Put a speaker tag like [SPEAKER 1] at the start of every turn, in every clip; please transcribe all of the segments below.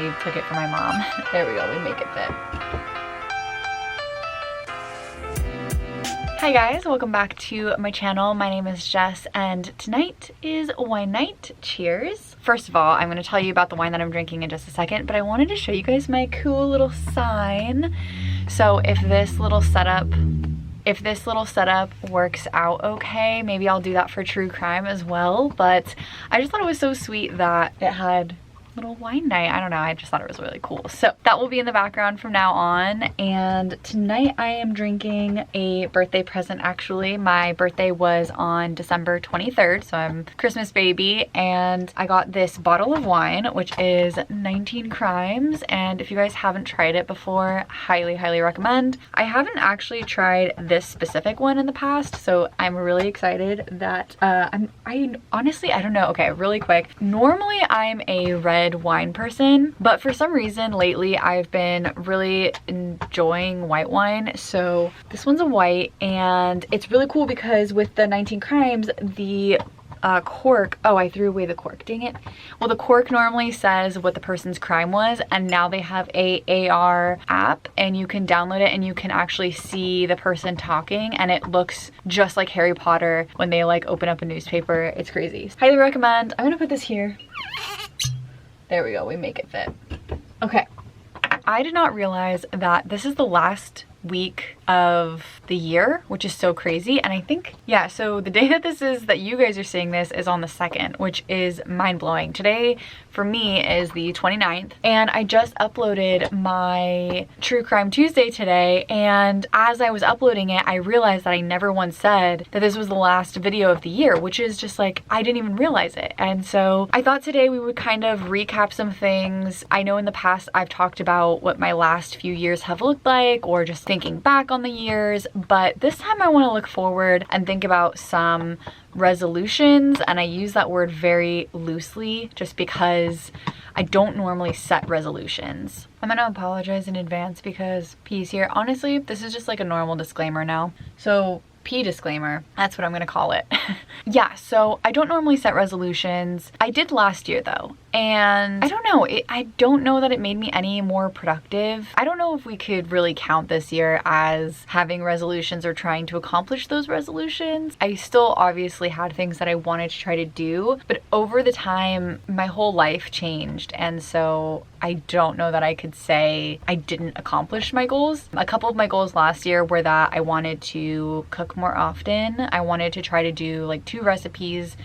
[SPEAKER 1] I took it for my mom. There we go, we make it fit. Hi guys, welcome back to my channel. My name is Jess and tonight is wine night. Cheers. First of all, I'm going to tell you about the wine that I'm drinking in just a second, but I wanted to show you guys my cool little sign. So if this little setup works out okay, maybe I'll do that for true crime as well, but I just thought it was so sweet that it had little wine night. I don't know, I just thought it was really cool. So that will be in the background from now on. And tonight I am drinking a birthday present. Actually, my birthday was on December 23rd, so I'm a Christmas baby, and I got this bottle of wine, which is 19 Crimes, and if you guys haven't tried it before, highly recommend. I haven't actually tried this specific one in the past, so I'm really excited that I honestly, I don't know. Okay, really quick. Normally I'm a red wine person, but for some reason lately I've been really enjoying white wine. So this one's a white, and it's really cool because with the 19 Crimes, the cork, oh, I threw away the cork, dang it. Well, the cork normally says what the person's crime was, and now they have a AR app, and you can download it and you can actually see the person talking, and it looks just like Harry Potter when they like open up a newspaper. It's crazy. Highly recommend. I'm gonna put this here. There we go, we make it fit. Okay, I did not realize that this is the last week of the year, which is so crazy. And I think, yeah, so the day that this is, that you guys are seeing this, is on the 2nd, which is mind-blowing. Today for me is the 29th, and I just uploaded my True Crime Tuesday today, and as I was uploading it, I realized that I never once said that this was the last video of the year, which is just like, I didn't even realize it. And so I thought today we would kind of recap some things. I know in the past I've talked about what my last few years have looked like, or just thinking back on the years, but this time I want to look forward and think about some resolutions, and I use that word very loosely just because I don't normally set resolutions. I'm gonna apologize in advance because P's here. Honestly, this is just like a normal disclaimer now. So P disclaimer, that's what I'm gonna call it. Yeah, so I don't normally set resolutions. I did last year though, and I don't know, I don't know that it made me any more productive. I don't know if we could really count this year as having resolutions or trying to accomplish those resolutions. I still obviously had things that I wanted to try to do, but over the time, my whole life changed, and so I don't know that I could say I didn't accomplish my goals. A couple of my goals last year were that I wanted to cook more often. I wanted to try to do like 2 recipes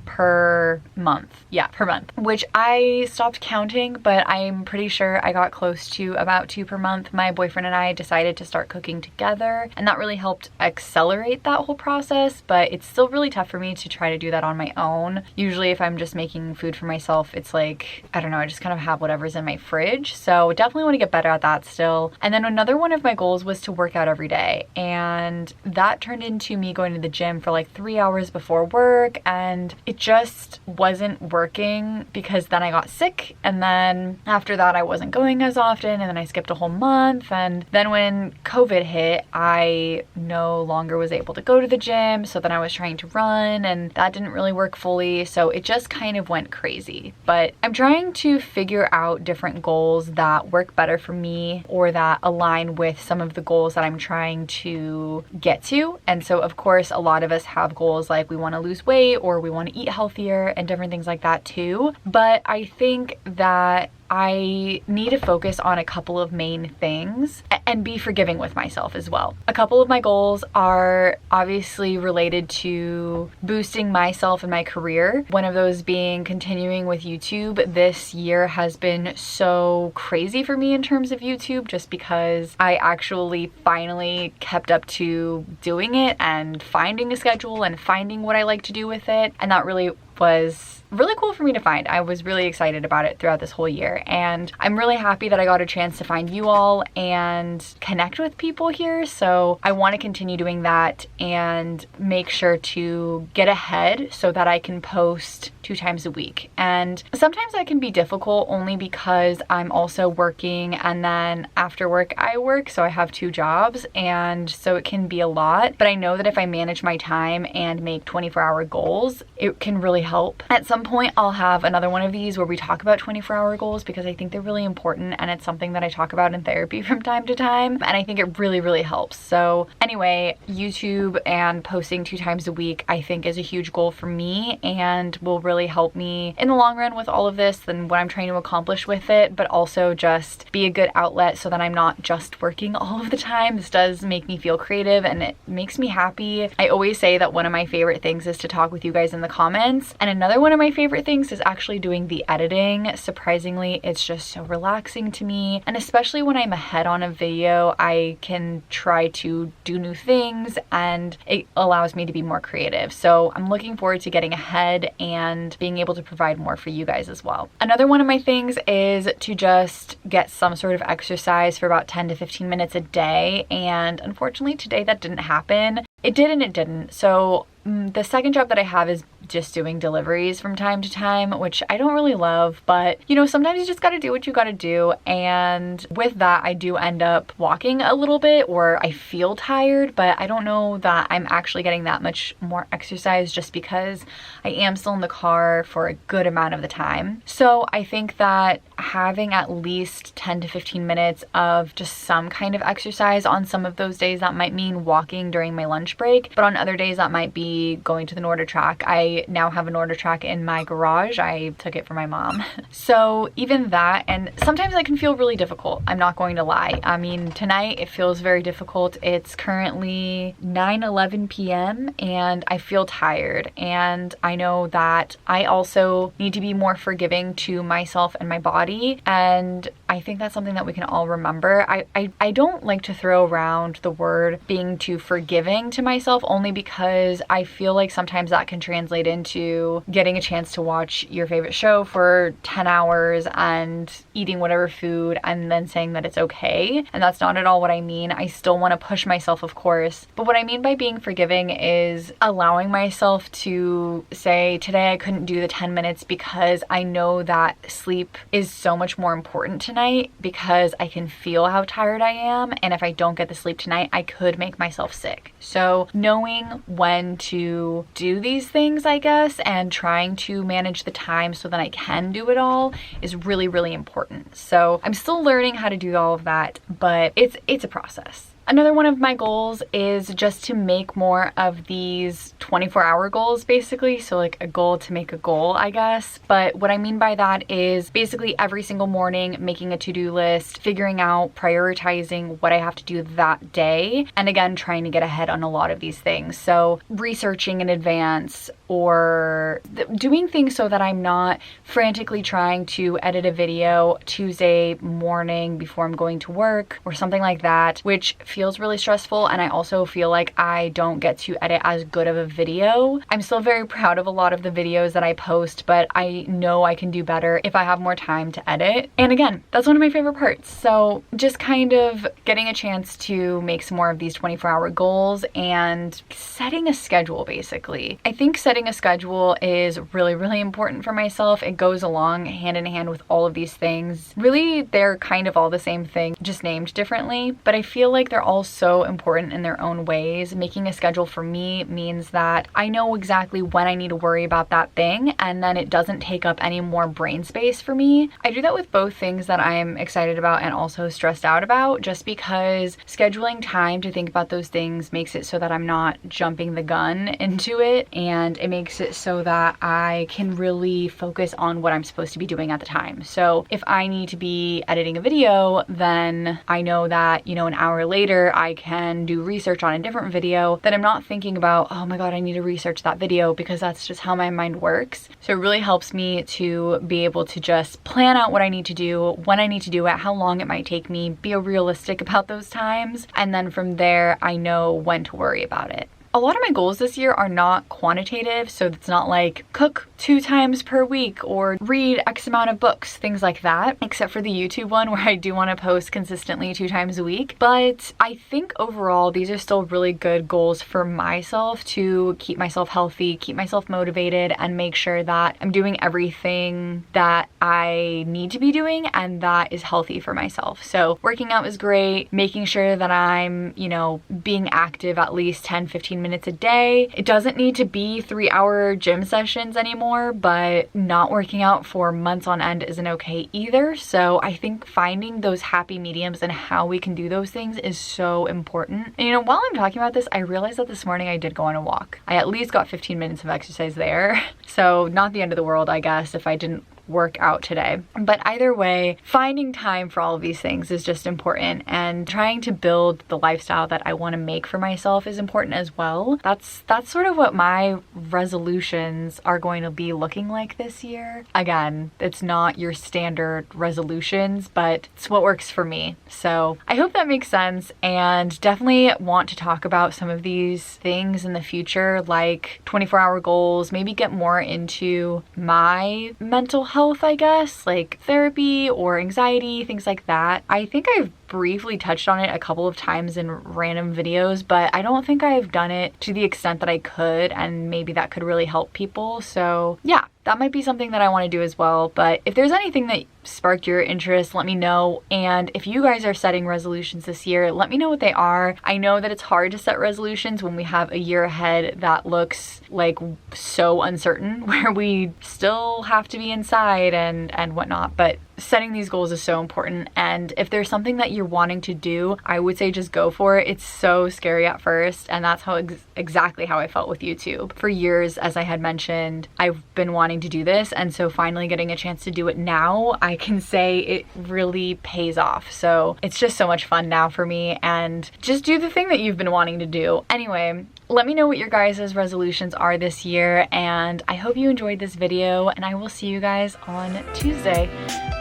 [SPEAKER 1] per month. Yeah, per month, which I stopped counting, but I'm pretty sure I got close to about 2 per month. My boyfriend and I decided to start cooking together, and that really helped accelerate that whole process, but it's still really tough for me to try to do that on my own. Usually if I'm just making food for myself, it's like, I don't know, I just kind of have whatever's in my fridge. So definitely want to get better at that still. And then another one of my goals was to work out every day, and that turned into me going to the gym for like 3 hours before work, and it just wasn't working because then I got sick, and then after that I wasn't going as often, and then I skipped a whole month, and then when COVID hit, I no longer was able to go to the gym, so then I was trying to run, and that didn't really work fully, so it just kind of went crazy. But I'm trying to figure out different goals that work better for me, or that align with some of the goals that I'm trying to get to. And so of course a lot of us have goals like we want to lose weight, or we want to eat healthier, and different things like that too. But I think that I need to focus on a couple of main things and be forgiving with myself as well. A couple of my goals are obviously related to boosting myself in my career. One of those being continuing with YouTube. This year has been so crazy for me in terms of YouTube, just because I actually finally kept up to doing it and finding a schedule and finding what I like to do with it. And that really was really cool for me to find. I was really excited about it throughout this whole year, and I'm really happy that I got a chance to find you all and connect with people here. So I want to continue doing that and make sure to get ahead so that I can post 2 times a week. And sometimes that can be difficult only because I'm also working, and then after work I work, so I have 2 jobs, and so it can be a lot. But I know that if I manage my time and make 24-hour goals, it can really help. At some some point I'll have another one of these where we talk about 24-hour goals, because I think they're really important and it's something that I talk about in therapy from time to time, and I think it really, really helps. So anyway, YouTube and posting 2 times a week I think is a huge goal for me and will really help me in the long run with all of this and what I'm trying to accomplish with it, but also just be a good outlet so that I'm not just working all of the time. This does make me feel creative and it makes me happy. I always say that one of my favorite things is to talk with you guys in the comments, and another one of my favorite things is actually doing the editing. Surprisingly, it's just so relaxing to me, and especially when I'm ahead on a video, I can try to do new things and it allows me to be more creative. So I'm looking forward to getting ahead and being able to provide more for you guys as well. Another one of my things is to just get some sort of exercise for about 10 to 15 minutes a day, and unfortunately today that didn't happen. It did and it didn't. So the second job that I have is just doing deliveries from time to time, which I don't really love, but you know, sometimes you just gotta do what you gotta do. And with that, I do end up walking a little bit, or I feel tired, but I don't know that I'm actually getting that much more exercise just because I am still in the car for a good amount of the time. So I think that having at least 10 to 15 minutes of just some kind of exercise on some of those days, that might mean walking during my lunch break, but on other days that might be going to the NordicTrack. I now have a NordicTrack in my garage. I took it from my mom. So even that, and sometimes I can feel really difficult, I'm not going to lie. I mean, tonight it feels very difficult. It's currently 9:11 p.m. and I feel tired, and I know that I also need to be more forgiving to myself and my body, and I think that's something that we can all remember. I don't like to throw around the word being too forgiving to myself, only because I feel like sometimes that can translate into getting a chance to watch your favorite show for 10 hours and eating whatever food and then saying that it's okay. And that's not at all what I mean. I still want to push myself, of course. But what I mean by being forgiving is allowing myself to say, today I couldn't do the 10 minutes because I know that sleep is so much more important tonight, because I can feel how tired I am. And if I don't get the sleep tonight, I could make myself sick. So knowing when to do these things, I guess, and trying to manage the time so that I can do it all is really, really important. So I'm still learning how to do all of that, but it's a process. Another one of my goals is just to make more of these 24-hour goals, basically. So like a goal to make a goal, I guess. But what I mean by that is basically every single morning making a to-do list, figuring out, prioritizing what I have to do that day, and again, trying to get ahead on a lot of these things. So researching in advance, or doing things so that I'm not frantically trying to edit a video Tuesday morning before I'm going to work or something like that, which feels really stressful, and I also feel like I don't get to edit as good of a video. I'm still very proud of a lot of the videos that I post, but I know I can do better if I have more time to edit. And again, that's one of my favorite parts. So just kind of getting a chance to make some more of these 24-hour goals and setting a schedule, basically. I think setting a schedule is really, really important for myself. It goes along hand in hand with all of these things. Really, they're kind of all the same thing, just named differently, but I feel like they're all so important in their own ways. Making a schedule for me means that I know exactly when I need to worry about that thing, and then it doesn't take up any more brain space for me. I do that with both things that I'm excited about and also stressed out about, just because scheduling time to think about those things makes it so that I'm not jumping the gun into it, and it makes it so that I can really focus on what I'm supposed to be doing at the time. So if I need to be editing a video, then I know that, you know, an hour later I can do research on a different video that I'm not thinking about, oh my god, I need to research that video, because that's just how my mind works. So it really helps me to be able to just plan out what I need to do, when I need to do it, how long it might take me, be realistic about those times, and then from there I know when to worry about it. A lot of my goals this year are not quantitative, so it's not like cook 2 times per week or read X amount of books, things like that, except for the YouTube one where I do want to post consistently 2 times a week. But I think overall these are still really good goals for myself to keep myself healthy, keep myself motivated, and make sure that I'm doing everything that I need to be doing and that is healthy for myself. So working out is great, making sure that I'm, you know, being active at least 10-15 15 minutes a day. It doesn't need to be 3-hour gym sessions anymore, but not working out for months on end isn't okay either. So I think finding those happy mediums and how we can do those things is so important. And you know, while I'm talking about this, I realized that this morning I did go on a walk. I at least got 15 minutes of exercise there. So not the end of the world, I guess, if I didn't work out today. But either way, finding time for all of these things is just important, and trying to build the lifestyle that I want to make for myself is important as well. That's sort of what my resolutions are going to be looking like this year. Again, it's not your standard resolutions, but it's what works for me. So I hope that makes sense, and definitely want to talk about some of these things in the future, like 24-hour goals, maybe get more into my mental health, I guess, like therapy or anxiety, things like that. I think I've briefly touched on it a couple of times in random videos, but I don't think I've done it to the extent that I could, and maybe that could really help people. So yeah, that might be something that I want to do as well. But if there's anything that sparked your interest, let me know. And if you guys are setting resolutions this year, let me know what they are. I know that it's hard to set resolutions when we have a year ahead that looks like so uncertain, where we still have to be inside and whatnot, but setting these goals is so important. And if there's something that you're wanting to do, I would say just go for it. It's so scary at first, and that's how exactly how I felt with YouTube. For years, as I had mentioned, I've been wanting to do this, and so finally getting a chance to do it now, I can say it really pays off. So it's just so much fun now for me, and just do the thing that you've been wanting to do. Anyway, let me know what your guys' resolutions are this year, and I hope you enjoyed this video, and I will see you guys on Tuesday.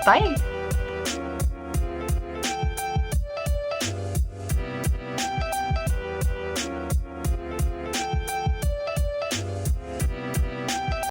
[SPEAKER 1] Bye!